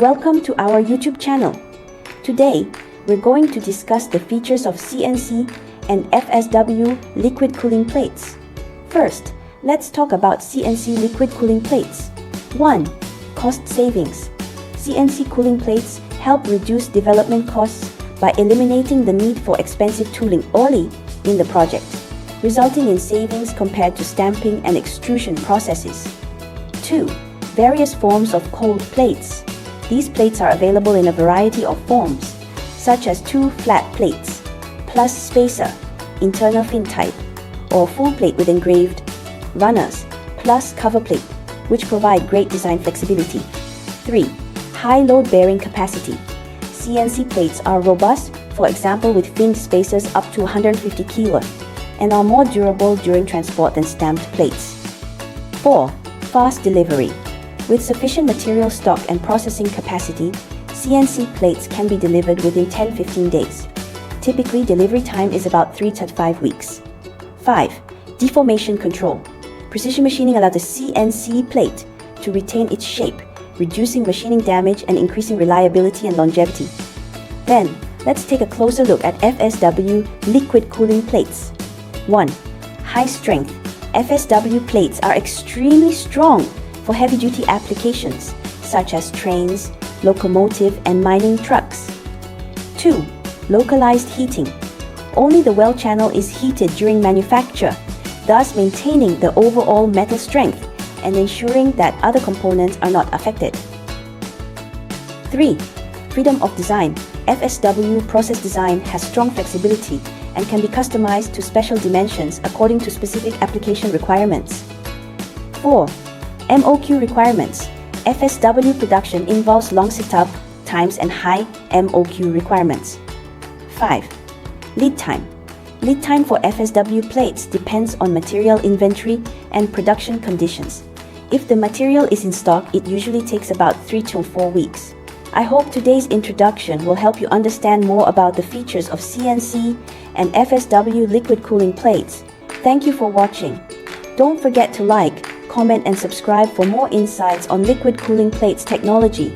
Welcome to our YouTube channel. Today, we're going to discuss the features of CNC and FSW liquid cooling plates. First, let's talk about CNC liquid cooling plates. 1. Cost savings. CNC cooling plates help reduce development costs by eliminating the need for expensive tooling early in the project, resulting in savings compared to stamping and extrusion processes. 2. Various forms of cold plates. These plates are available in a variety of forms, such as 2 flat plates, plus spacer, internal fin type, or full plate with engraved runners, plus cover plate, which provide great design flexibility. 3. High load bearing capacity. CNC plates are robust, for example with finned spacers up to 150 kg, and are more durable during transport than stamped plates. 4. Fast delivery. With sufficient material stock and processing capacity, CNC plates can be delivered within 10-15 days. Typically, delivery time is about 3 to 5 weeks. 5. Deformation control. Precision machining allows the CNC plate to retain its shape, reducing machining damage and increasing reliability and longevity. Then, let's take a closer look at FSW liquid cooling plates. 1. High strength. FSW plates are extremely strong for heavy-duty applications such as trains, locomotive, and mining trucks. 2. Localized heating. Only the weld channel is heated during manufacture, thus maintaining the overall metal strength and ensuring that other components are not affected. 3. Freedom of design. FSW process design has strong flexibility and can be customized to special dimensions according to specific application requirements. 4. MOQ requirements. FSW production involves long setup times and high MOQ requirements. 5. Lead time. Lead time for FSW plates depends on material inventory and production conditions. If the material is in stock, it usually takes about 3 to 4 weeks. I hope today's introduction will help you understand more about the features of CNC and FSW liquid cooling plates. Thank you for watching. Don't forget to like, comment, and subscribe for more insights on liquid cooling plates technology.